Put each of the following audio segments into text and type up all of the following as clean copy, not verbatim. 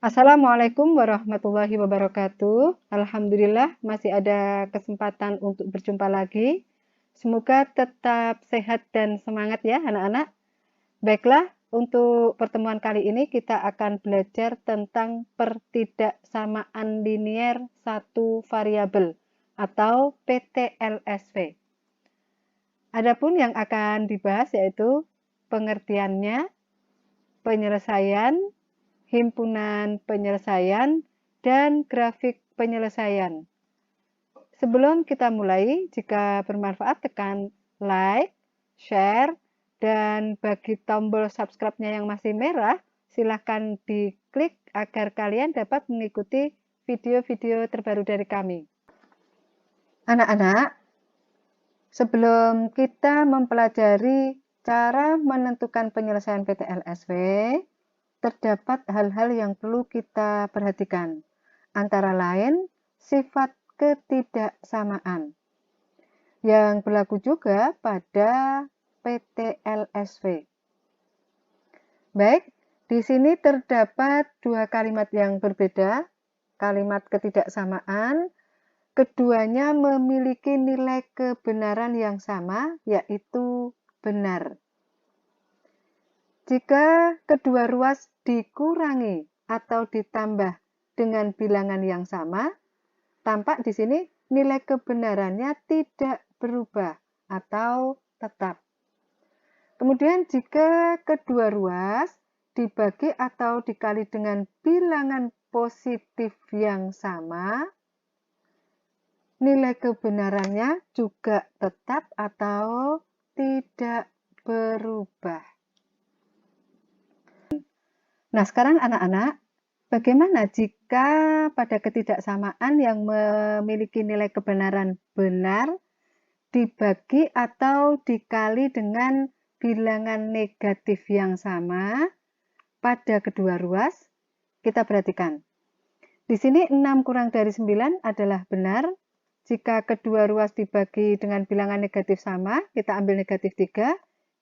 Assalamualaikum warahmatullahi wabarakatuh. Alhamdulillah masih ada kesempatan untuk berjumpa lagi. Semoga tetap sehat dan semangat ya anak-anak. Baiklah, untuk pertemuan kali ini kita akan belajar tentang pertidaksamaan linier satu variabel atau PTLSV. Adapun yang akan dibahas yaitu pengertiannya, penyelesaian, himpunan penyelesaian, dan grafik penyelesaian. Sebelum kita mulai, jika bermanfaat tekan like, share, dan bagi tombol subscribe-nya yang masih merah, silahkan diklik agar kalian dapat mengikuti video-video terbaru dari kami. Anak-anak, sebelum kita mempelajari cara menentukan penyelesaian PTLSV, terdapat hal-hal yang perlu kita perhatikan, antara lain sifat ketidaksamaan yang berlaku juga pada PTLSV. Baik, di sini terdapat dua kalimat yang berbeda, kalimat ketidaksamaan, keduanya memiliki nilai kebenaran yang sama, yaitu benar. Jika kedua ruas dikurangi atau ditambah dengan bilangan yang sama, tampak di sini nilai kebenarannya tidak berubah atau tetap. Kemudian jika kedua ruas dibagi atau dikali dengan bilangan positif yang sama, nilai kebenarannya juga tetap atau tidak berubah. Nah, sekarang anak-anak, bagaimana jika pada ketidaksamaan yang memiliki nilai kebenaran benar dibagi atau dikali dengan bilangan negatif yang sama pada kedua ruas? Kita perhatikan. Di sini 6 kurang dari 9 adalah benar. Jika kedua ruas dibagi dengan bilangan negatif sama, kita ambil negatif 3,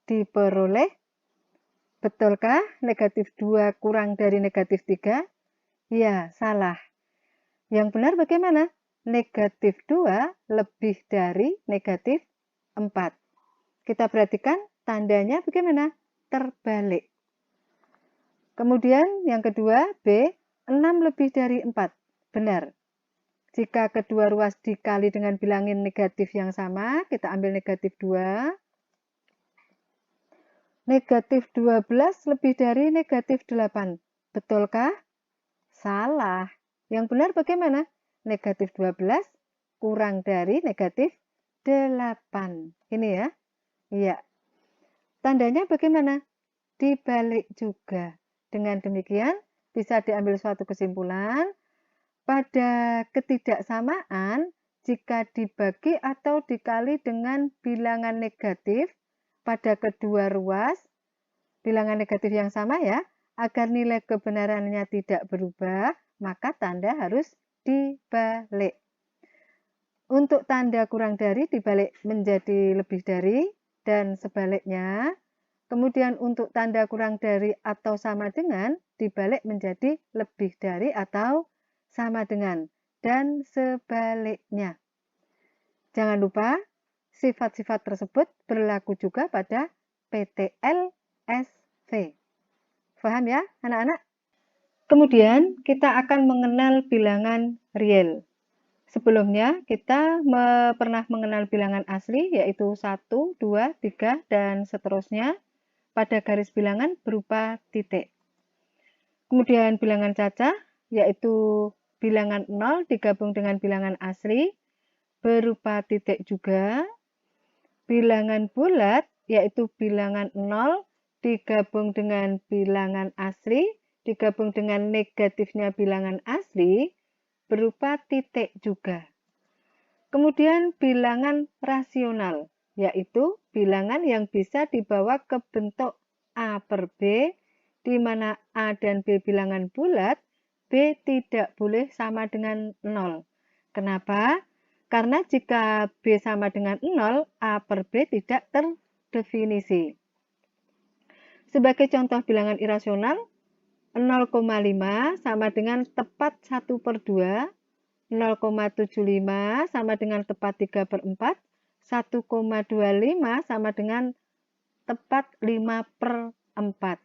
diperoleh. Betulkah negatif 2 kurang dari negatif 3? Ya, salah. Yang benar bagaimana? Negatif 2 lebih dari negatif 4. Kita perhatikan tandanya bagaimana? Terbalik. Kemudian yang kedua, B, 6 lebih dari 4. Benar. Jika kedua ruas dikali dengan bilangan negatif yang sama, kita ambil negatif 2. Negatif 12 lebih dari negatif 8. Betulkah? Salah. Yang benar bagaimana? Negatif 12 kurang dari negatif 8. Ini ya. Iya. Tandanya bagaimana? Dibalik juga. Dengan demikian, bisa diambil suatu kesimpulan. Pada ketidaksamaan, jika dibagi atau dikali dengan bilangan negatif, pada kedua ruas, bilangan negatif yang sama ya, agar nilai kebenarannya tidak berubah, maka tanda harus dibalik. Untuk tanda kurang dari dibalik menjadi lebih dari, dan sebaliknya. Kemudian untuk tanda kurang dari atau sama dengan, dibalik menjadi lebih dari atau sama dengan, dan sebaliknya. Jangan lupa, sifat-sifat tersebut berlaku juga pada PTLSV. Paham ya, anak-anak? Kemudian, kita akan mengenal bilangan real. Sebelumnya, kita pernah mengenal bilangan asli, yaitu 1, 2, 3, dan seterusnya pada garis bilangan berupa titik. Kemudian bilangan cacah, yaitu bilangan 0 digabung dengan bilangan asli, berupa titik juga. Bilangan bulat, yaitu bilangan 0 digabung dengan bilangan asli, digabung dengan negatifnya bilangan asli, berupa titik juga. Kemudian bilangan rasional, yaitu bilangan yang bisa dibawa ke bentuk A per B, di mana A dan B bilangan bulat, B tidak boleh sama dengan 0. Kenapa? Karena jika B sama dengan 0, A per B tidak terdefinisi. Sebagai contoh bilangan irasional, 0,5 sama dengan tepat 1/2, 0,75 sama dengan tepat 3/4, 1,25 sama dengan tepat 5/4.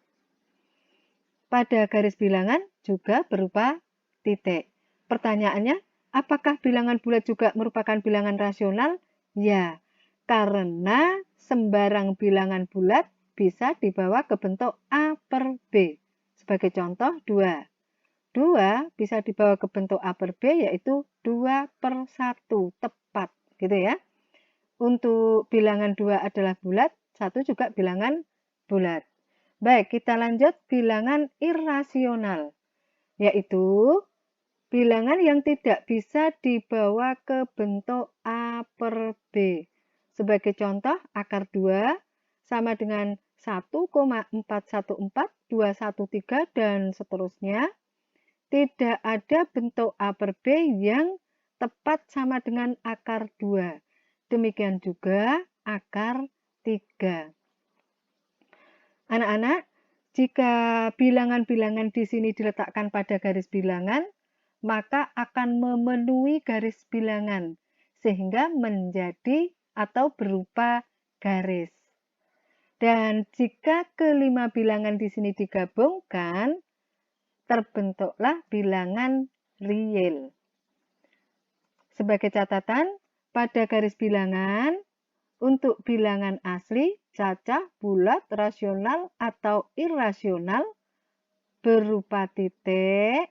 Pada garis bilangan juga berupa titik. Pertanyaannya, apakah bilangan bulat juga merupakan bilangan rasional? Ya, karena sembarang bilangan bulat bisa dibawa ke bentuk A per B. Sebagai contoh, 2. 2 bisa dibawa ke bentuk A per B, yaitu 2/1, tepat. Gitu ya. Untuk bilangan 2 adalah bulat, 1 juga bilangan bulat. Baik, kita lanjut bilangan irasional, yaitu bilangan yang tidak bisa dibawa ke bentuk A per B. Sebagai contoh, akar 2 sama dengan 1,414213 dan seterusnya. Tidak ada bentuk A per B yang tepat sama dengan akar 2. Demikian juga akar 3. Anak-anak, jika bilangan-bilangan di sini diletakkan pada garis bilangan, maka akan memenuhi garis bilangan, sehingga menjadi atau berupa garis. Dan jika kelima bilangan di sini digabungkan, terbentuklah bilangan real. Sebagai catatan, pada garis bilangan, untuk bilangan asli, cacah, bulat, rasional, atau irasional berupa titik,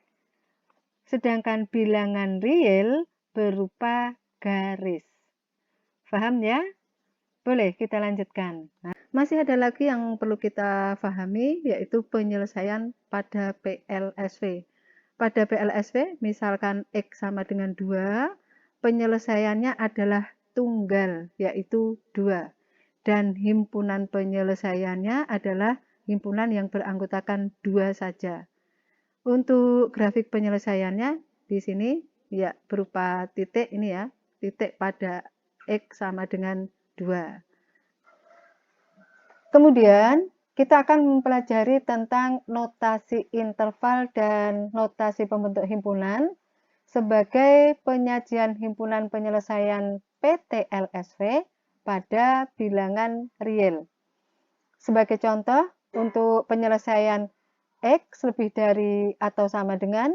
sedangkan bilangan real berupa garis. Paham ya? Boleh kita lanjutkan. Nah, masih ada lagi yang perlu kita pahami, yaitu penyelesaian pada PLSV. Pada PLSV, misalkan X sama dengan 2, penyelesaiannya adalah tunggal, yaitu 2. Dan himpunan penyelesaiannya adalah himpunan yang beranggotakan 2 saja. Untuk grafik penyelesaiannya di sini ya berupa titik ini ya, titik pada X sama dengan 2. Kemudian kita akan mempelajari tentang notasi interval dan notasi pembentuk himpunan sebagai penyajian himpunan penyelesaian PTLSV pada bilangan real. Sebagai contoh, untuk penyelesaian X lebih dari atau sama dengan,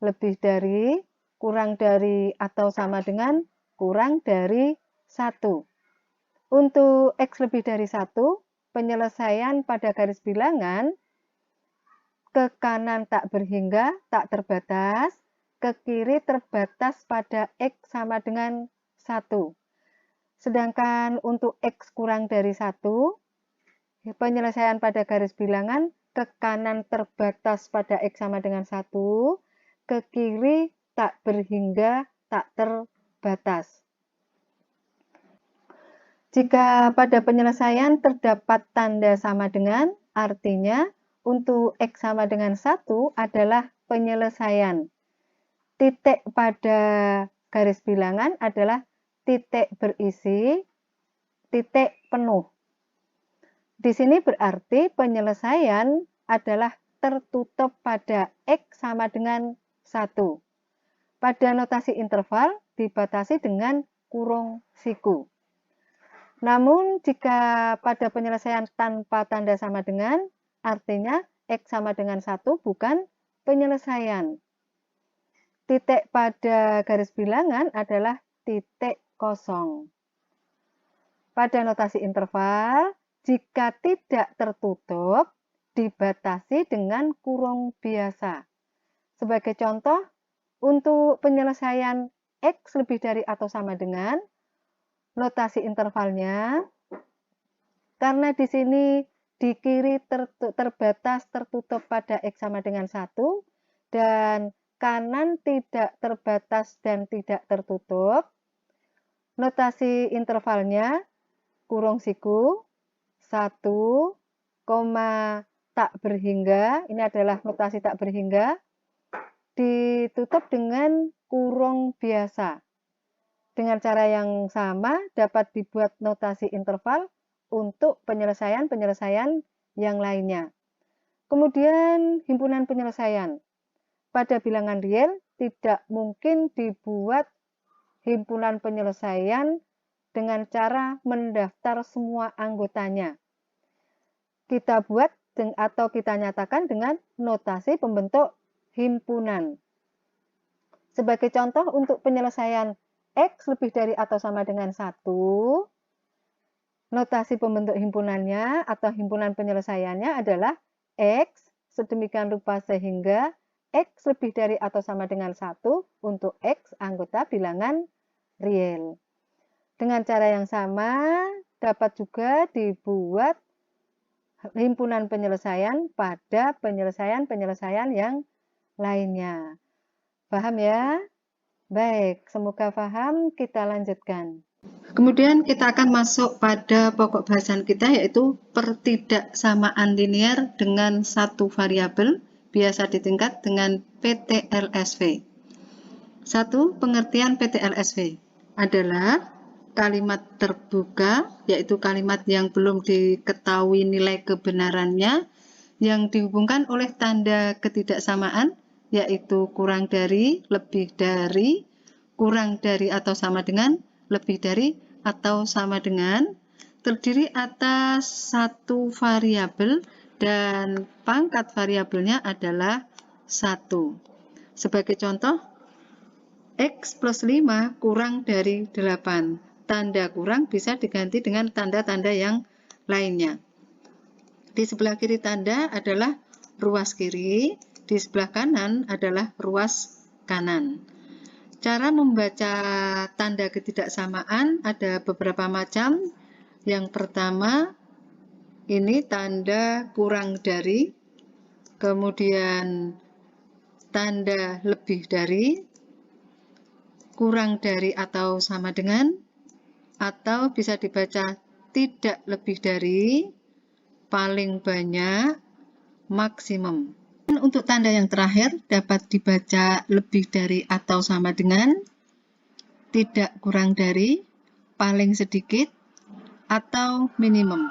lebih dari, kurang dari atau sama dengan, kurang dari 1. Untuk X lebih dari 1, penyelesaian pada garis bilangan, ke kanan tak berhingga, tak terbatas, ke kiri terbatas pada X sama dengan 1. Sedangkan untuk X kurang dari 1, penyelesaian pada garis bilangan, ke kanan terbatas pada X sama dengan 1, ke kiri tak berhingga, tak terbatas. Jika pada penyelesaian terdapat tanda sama dengan, artinya untuk X sama dengan 1 adalah penyelesaian. Titik pada garis bilangan adalah titik berisi, titik penuh. Di sini berarti penyelesaian adalah tertutup pada X sama dengan 1. Pada notasi interval dibatasi dengan kurung siku. Namun, jika pada penyelesaian tanpa tanda sama dengan, artinya X sama dengan 1 bukan penyelesaian. Titik pada garis bilangan adalah titik kosong. Pada notasi interval, jika tidak tertutup, dibatasi dengan kurung biasa. Sebagai contoh, untuk penyelesaian X lebih dari atau sama dengan, notasi intervalnya, karena di sini di kiri terbatas tertutup pada X sama dengan 1, dan kanan tidak terbatas dan tidak tertutup, notasi intervalnya kurung siku, 1, tak berhingga, ini adalah notasi tak berhingga, ditutup dengan kurung biasa. Dengan cara yang sama dapat dibuat notasi interval untuk penyelesaian-penyelesaian yang lainnya. Kemudian himpunan penyelesaian. Pada bilangan real tidak mungkin dibuat himpunan penyelesaian dengan cara mendaftar semua anggotanya. Kita buat atau kita nyatakan dengan notasi pembentuk himpunan. Sebagai contoh untuk penyelesaian X lebih dari atau sama dengan 1, notasi pembentuk himpunannya atau himpunan penyelesaiannya adalah X sedemikian rupa sehingga X lebih dari atau sama dengan 1 untuk X anggota bilangan real. Dengan cara yang sama dapat juga dibuat himpunan penyelesaian pada penyelesaian-penyelesaian yang lainnya. Paham ya? Baik, semoga paham. Kita lanjutkan. Kemudian kita akan masuk pada pokok bahasan kita, yaitu pertidaksamaan linear dengan satu variabel, biasa disingkat dengan PTLSV. Satu, pengertian PTLSV adalah kalimat terbuka, yaitu kalimat yang belum diketahui nilai kebenarannya, yang dihubungkan oleh tanda ketidaksamaan, yaitu kurang dari, lebih dari, kurang dari atau sama dengan, lebih dari atau sama dengan, terdiri atas satu variabel dan pangkat variabelnya adalah 1. Sebagai contoh, X plus 5 kurang dari 8. Tanda kurang bisa diganti dengan tanda-tanda yang lainnya. Di sebelah kiri tanda adalah ruas kiri, di sebelah kanan adalah ruas kanan. Cara membaca tanda ketidaksamaan ada beberapa macam. Yang pertama, ini tanda kurang dari, kemudian tanda lebih dari, kurang dari atau sama dengan, atau bisa dibaca tidak lebih dari, paling banyak, maksimum. Dan untuk tanda yang terakhir dapat dibaca lebih dari atau sama dengan, tidak kurang dari, paling sedikit, atau minimum.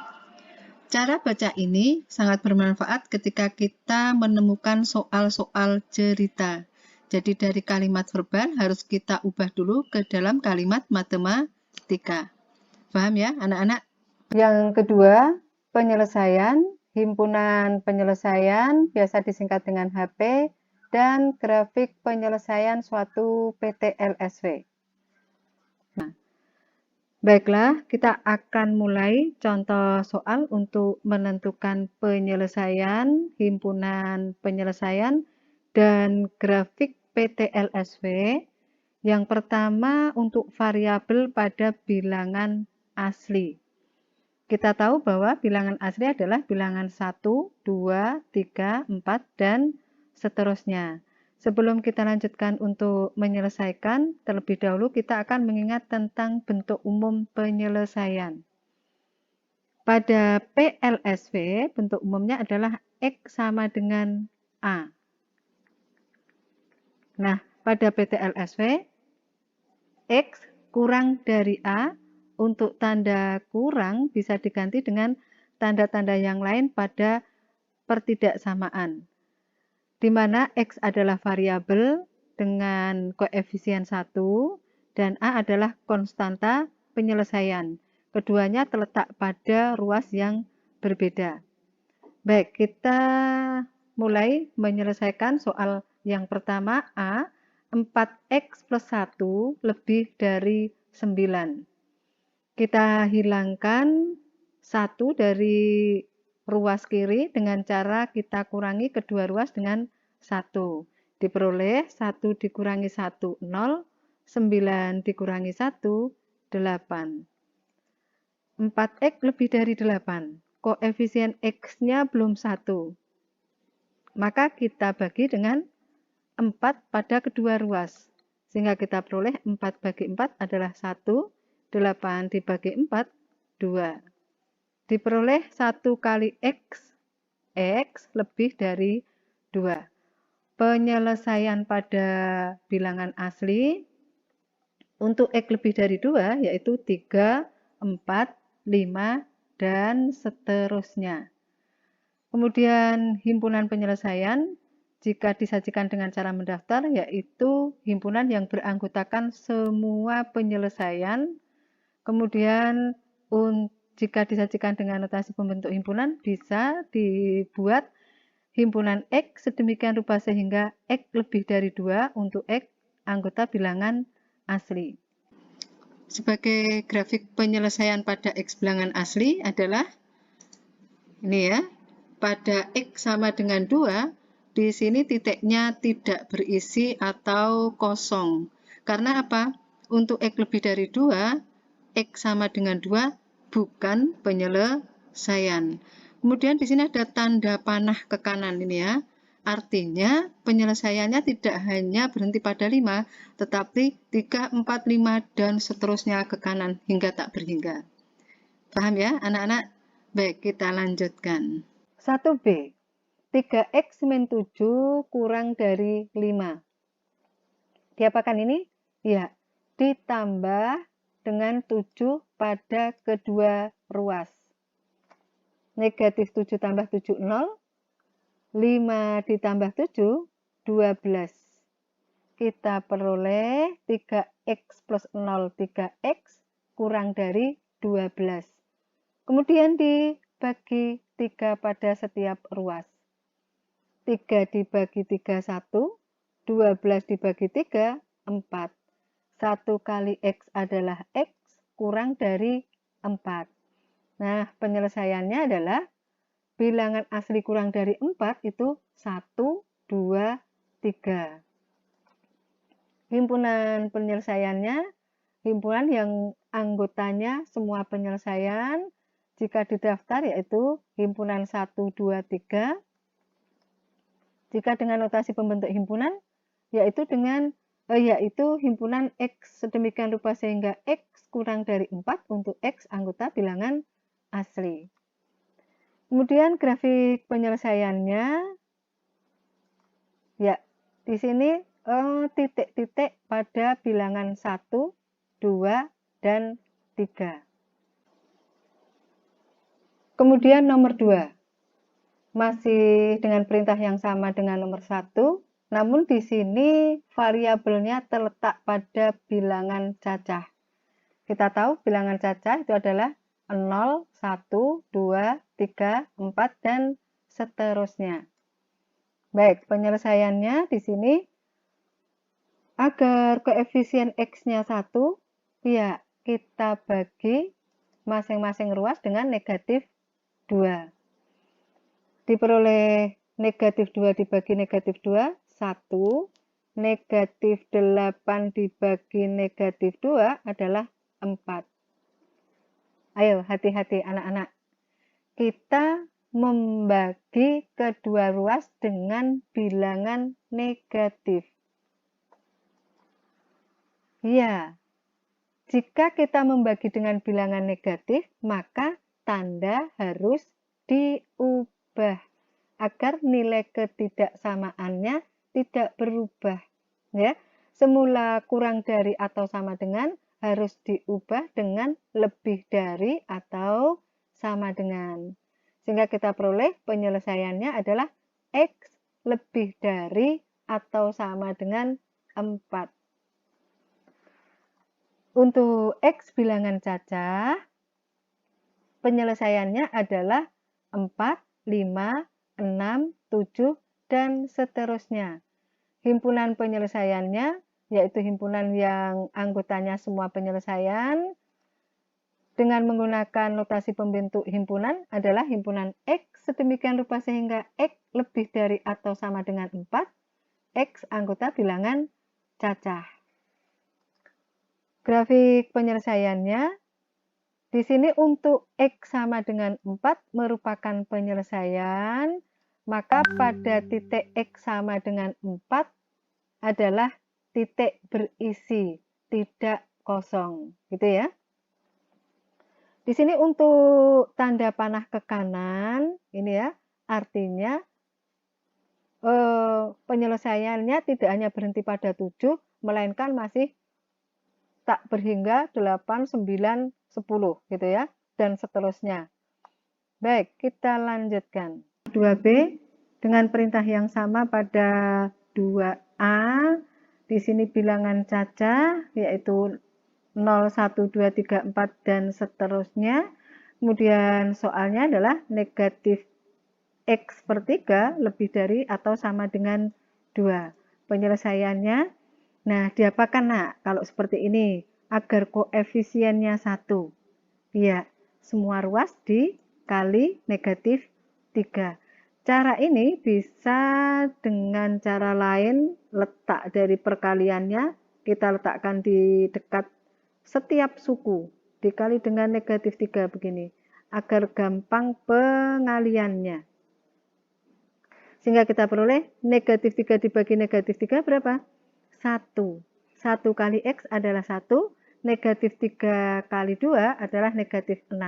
Cara baca ini sangat bermanfaat ketika kita menemukan soal-soal cerita. Jadi dari kalimat verbal harus kita ubah dulu ke dalam kalimat matematika. Paham ya anak-anak? Yang kedua, penyelesaian, himpunan penyelesaian, biasa disingkat dengan HP, dan grafik penyelesaian suatu PTLSV. Nah, baiklah, kita akan mulai contoh soal untuk menentukan penyelesaian, himpunan penyelesaian, dan grafik PTLSV. Yang pertama untuk variabel pada bilangan asli. Kita tahu bahwa bilangan asli adalah bilangan 1, 2, 3, 4, dan seterusnya. Sebelum kita lanjutkan untuk menyelesaikan, terlebih dahulu kita akan mengingat tentang bentuk umum penyelesaian. Pada PLSV, bentuk umumnya adalah X sama dengan A. Nah, pada PTLSV, X kurang dari A, untuk tanda kurang bisa diganti dengan tanda-tanda yang lain pada pertidaksamaan, di mana X adalah variabel dengan koefisien 1 dan A adalah konstanta penyelesaian. Keduanya terletak pada ruas yang berbeda. Baik, kita mulai menyelesaikan soal yang pertama A. 4X plus 1 lebih dari 9. Kita hilangkan 1 dari ruas kiri dengan cara kita kurangi kedua ruas dengan 1. Diperoleh 1 dikurangi 1, 0. 9 dikurangi 1, 8. 4X lebih dari 8. Koefisien X-nya belum 1. Maka kita bagi dengan 4 pada kedua ruas, sehingga kita peroleh 4 bagi 4 adalah 1, 8 dibagi 4, 2. Diperoleh 1 kali X, X lebih dari 2. Penyelesaian pada bilangan asli untuk X lebih dari 2 yaitu 3, 4, 5, dan seterusnya. Kemudian himpunan penyelesaian jika disajikan dengan cara mendaftar, yaitu himpunan yang beranggotakan semua penyelesaian. Kemudian jika disajikan dengan notasi pembentuk himpunan, bisa dibuat himpunan X sedemikian rupa sehingga X lebih dari 2 untuk X anggota bilangan asli. Sebagai grafik penyelesaian pada X bilangan asli adalah ini ya. Pada X sama dengan 2, di sini titiknya tidak berisi atau kosong. Karena apa? Untuk X lebih dari 2, X sama dengan 2 bukan penyelesaian. Kemudian di sini ada tanda panah ke kanan ini ya. Artinya penyelesaiannya tidak hanya berhenti pada 5, tetapi 3, 4, 5, dan seterusnya ke kanan hingga tak berhingga. Paham ya anak-anak? Baik, kita lanjutkan. 1B. 3X min 7 kurang dari 5. Diapakan ini? Ya, ditambah dengan 7 pada kedua ruas. Negatif 7 tambah 7, 0. 5 ditambah 7, 12. Kita peroleh 3X plus 0, 3X kurang dari 12. Kemudian dibagi 3 pada setiap ruas. 3 dibagi 3, 1. 12 dibagi 3, 4. 1 kali X adalah X kurang dari 4. Nah, penyelesaiannya adalah bilangan asli kurang dari 4 itu 1, 2, 3. Himpunan penyelesaiannya, himpunan yang anggotanya semua penyelesaian, jika didaftar yaitu himpunan 1, 2, 3. Jika dengan notasi pembentuk himpunan, yaitu himpunan X sedemikian rupa sehingga X kurang dari 4 untuk X anggota bilangan asli. Kemudian grafik penyelesaiannya, ya di sini titik-titik pada bilangan 1, 2, dan 3. Kemudian nomor 2, masih dengan perintah yang sama dengan nomor 1, namun di sini variabelnya terletak pada bilangan cacah. Kita tahu bilangan cacah itu adalah 0, 1, 2, 3, 4, dan seterusnya. Baik, penyelesaiannya di sini agar koefisien X-nya 1, ya kita bagi masing-masing ruas dengan negatif 2. Diperoleh negatif 2 dibagi negatif 2, 1. Negatif 8 dibagi negatif 2 adalah 4. Ayo, hati-hati anak-anak. Kita membagi kedua ruas dengan bilangan negatif. Ya, jika kita membagi dengan bilangan negatif, maka tanda harus diubah agar nilai ketidaksamaannya tidak berubah. Ya, semula kurang dari atau sama dengan harus diubah dengan lebih dari atau sama dengan. Sehingga kita peroleh penyelesaiannya adalah X lebih dari atau sama dengan 4. Untuk X bilangan cacah, penyelesaiannya adalah 4, 5, 6, 7, dan seterusnya. Himpunan penyelesaiannya, yaitu himpunan yang anggotanya semua penyelesaian, dengan menggunakan notasi pembentuk himpunan adalah himpunan X sedemikian rupa sehingga X lebih dari atau sama dengan 4, X anggota bilangan cacah. Grafik penyelesaiannya, di sini untuk X sama dengan 4 merupakan penyelesaian, maka pada titik X sama dengan 4 adalah titik berisi, tidak kosong. Gitu ya. Di sini untuk tanda panah ke kanan, ini ya, artinya penyelesaiannya tidak hanya berhenti pada 7, melainkan masih tak berhingga 8, 9, 10 gitu ya, dan seterusnya. Baik, kita lanjutkan. 2B dengan perintah yang sama pada 2A. Di sini bilangan cacah yaitu 0, 1, 2, 3, 4 dan seterusnya. Kemudian soalnya adalah negatif X per 3 lebih dari atau sama dengan 2. Penyelesaiannya, nah diapakan nak kalau seperti ini agar koefisiennya 1? Ya, semua ruas dikali negatif 3. Cara ini bisa dengan cara lain, letak dari perkaliannya kita letakkan di dekat setiap suku dikali dengan negatif 3 begini, agar gampang pengaliannya. Sehingga kita peroleh negatif 3 dibagi negatif 3 berapa? 1. 1 kali X adalah 1, negatif 3 kali 2 adalah negatif 6.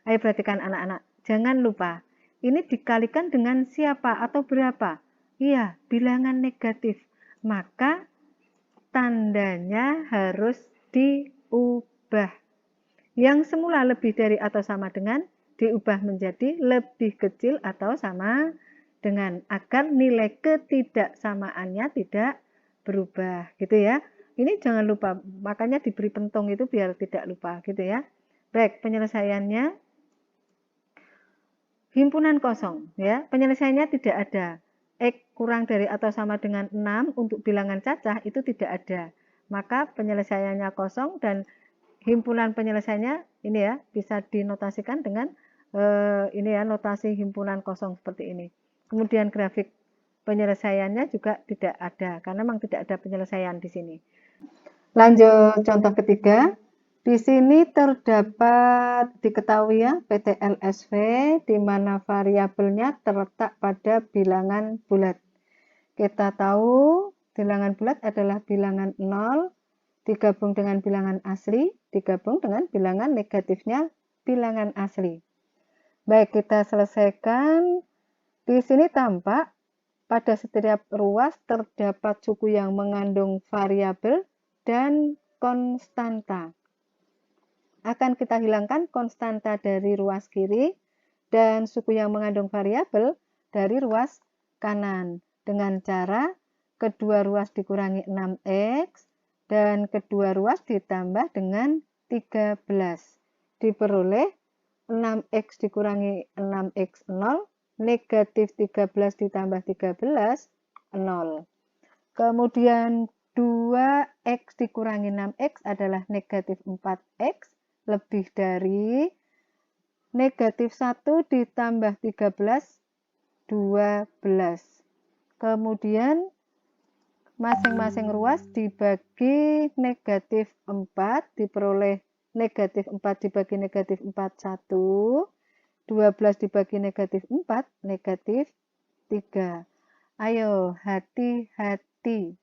Ayo perhatikan anak-anak, jangan lupa, ini dikalikan dengan siapa atau berapa? Iya, bilangan negatif. Maka tandanya harus diubah. Yang semula lebih dari atau sama dengan, diubah menjadi lebih kecil atau sama dengan, agar nilai ketidaksamaannya tidak berubah, gitu ya. Ini jangan lupa, makanya diberi pentung itu biar tidak lupa, gitu ya. Baik, penyelesaiannya himpunan kosong, ya. Penyelesaiannya tidak ada. X kurang dari atau sama dengan 6 untuk bilangan cacah itu tidak ada. Maka penyelesaiannya kosong dan himpunan penyelesaiannya ini ya bisa dinotasikan dengan ini ya notasi himpunan kosong seperti ini. Kemudian grafik penyelesaiannya juga tidak ada karena memang tidak ada penyelesaian di sini. Lanjut contoh ketiga. Di sini terdapat diketahui ya PTLSV di mana variabelnya terletak pada bilangan bulat. Kita tahu bilangan bulat adalah bilangan 0 digabung dengan bilangan asli, digabung dengan bilangan negatifnya bilangan asli. Baik, kita selesaikan. Di sini tampak pada setiap ruas terdapat suku yang mengandung variabel dan konstanta. Akan kita hilangkan konstanta dari ruas kiri dan suku yang mengandung variabel dari ruas kanan dengan cara kedua ruas dikurangi 6x dan kedua ruas ditambah dengan 13. Diperoleh 6x dikurangi 6x 0, negatif 13 ditambah 13, 0. Kemudian 2x dikurangi 6x adalah negatif 4x lebih dari negatif 1 ditambah 13, 12. Kemudian masing-masing ruas dibagi negatif 4, diperoleh negatif 4 dibagi negatif 4, 1. 12 dibagi negatif 4, negatif 3. Ayo, hati-hati.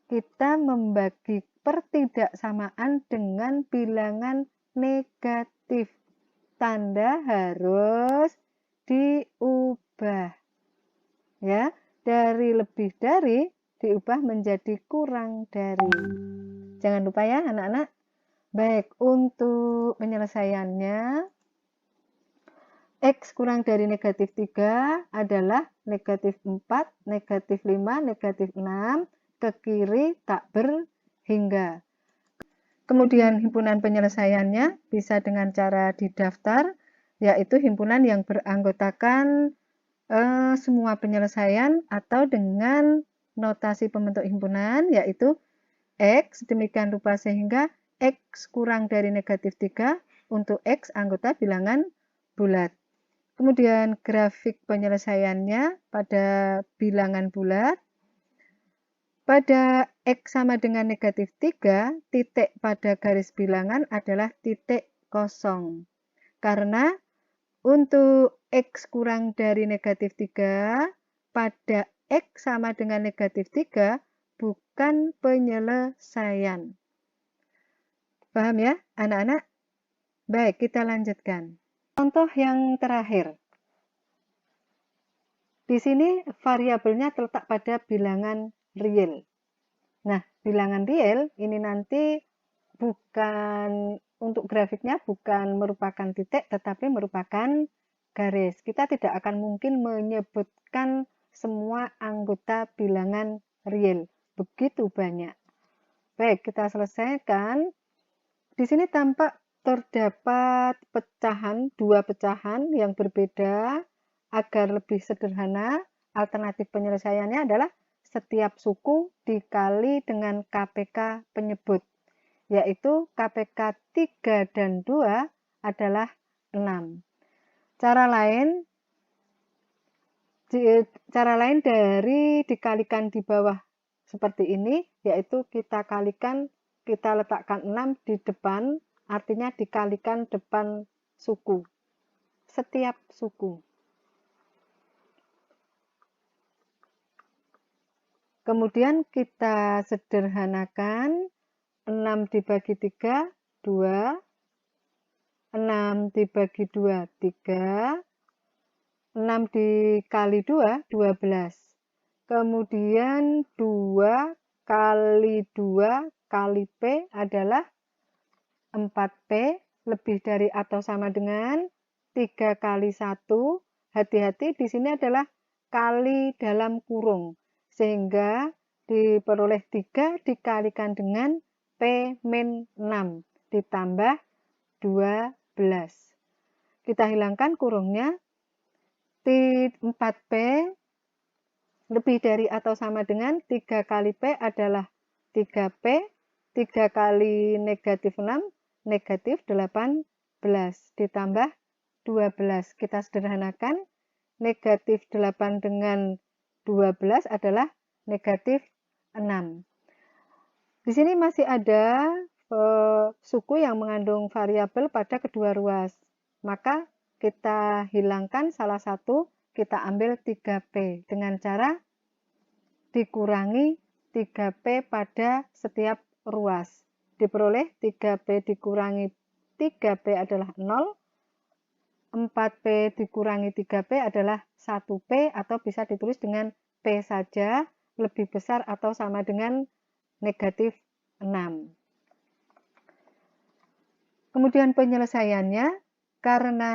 Kita membagi pertidaksamaan dengan bilangan negatif. Tanda harus diubah. Ya, dari lebih dari diubah menjadi kurang dari. Jangan lupa ya anak-anak. Baik, untuk penyelesaiannya X kurang dari negatif 3 adalah negatif 4, negatif 5, negatif 6, ke kiri tak berhingga. Kemudian himpunan penyelesaiannya bisa dengan cara didaftar, yaitu himpunan yang beranggotakan semua penyelesaian atau dengan notasi pembentuk himpunan, yaitu X demikian rupa sehingga X kurang dari negatif 3 untuk X anggota bilangan bulat. Kemudian grafik penyelesaiannya pada bilangan bulat. Pada X sama dengan negatif 3, titik pada garis bilangan adalah titik kosong. Karena untuk X kurang dari negatif 3, pada X sama dengan negatif 3, bukan penyelesaian. Paham ya anak-anak? Baik, kita lanjutkan. Contoh yang terakhir. Di sini variabelnya terletak pada bilangan real. Nah, bilangan real ini nanti bukan untuk grafiknya bukan merupakan titik tetapi merupakan garis. Kita tidak akan mungkin menyebutkan semua anggota bilangan real. Begitu banyak. Baik, kita selesaikan. Di sini tampak terdapat dua pecahan yang berbeda. Agar lebih sederhana, alternatif penyelesaiannya adalah setiap suku dikali dengan KPK penyebut, yaitu KPK 3 dan 2 adalah 6. Cara lain dari dikalikan di bawah seperti ini, yaitu kita letakkan 6 di depan, artinya dikalikan depan suku, setiap suku. Kemudian kita sederhanakan, 6 dibagi 3, 2, 6 dibagi 2, 3, 6 dikali 2, 12. Kemudian 2 kali 2 kali P adalah 4P, lebih dari atau sama dengan 3 kali 1. Hati-hati di sini adalah kali dalam kurung, sehingga diperoleh 3 dikalikan dengan P min 6 ditambah 12. Kita hilangkan kurungnya. 4P lebih dari atau sama dengan 3 kali P adalah 3P, 3 kali negatif 6, negatif 18, ditambah 12. Kita sederhanakan, negatif 8 dengan 12 adalah negatif 6. Di sini masih ada suku yang mengandung variabel pada kedua ruas. Maka kita hilangkan salah satu, kita ambil 3P dengan cara dikurangi 3P pada setiap ruas. Diperoleh 3P dikurangi 3P adalah 0, 4P dikurangi 3P adalah 1P, atau bisa ditulis dengan P saja, lebih besar atau sama dengan negatif 6. Kemudian penyelesaiannya, karena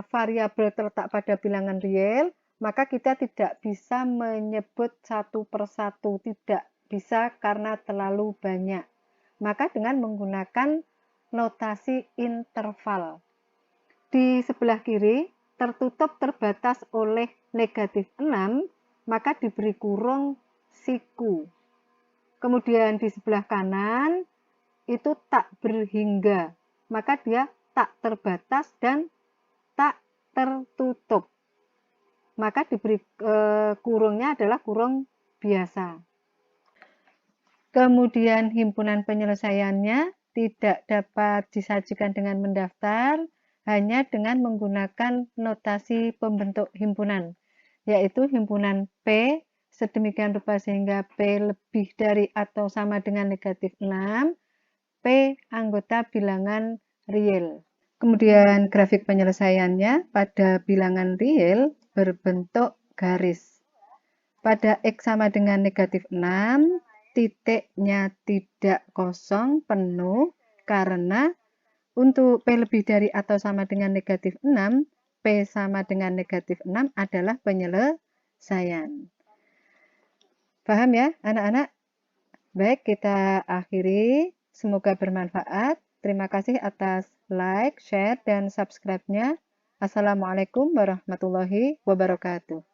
variabel terletak pada bilangan real, maka kita tidak bisa menyebut satu persatu, tidak bisa karena terlalu banyak. Maka dengan menggunakan notasi interval. Di sebelah kiri tertutup terbatas oleh negatif 6, maka diberi kurung siku. Kemudian di sebelah kanan itu tak berhingga, maka dia tak terbatas dan tak tertutup. Maka diberi kurungnya adalah kurung biasa. Kemudian himpunan penyelesaiannya tidak dapat disajikan dengan mendaftar, hanya dengan menggunakan notasi pembentuk himpunan, yaitu himpunan P sedemikian rupa sehingga P lebih dari atau sama dengan negatif 6, P anggota bilangan real. Kemudian grafik penyelesaiannya pada bilangan real berbentuk garis. Pada X sama dengan negatif 6, titiknya tidak kosong penuh karena untuk P lebih dari atau sama dengan negatif 6, P sama dengan negatif 6 adalah penyelesaian. Paham ya anak-anak? Baik, kita akhiri. Semoga bermanfaat. Terima kasih atas like, share, dan subscribe-nya. Assalamualaikum warahmatullahi wabarakatuh.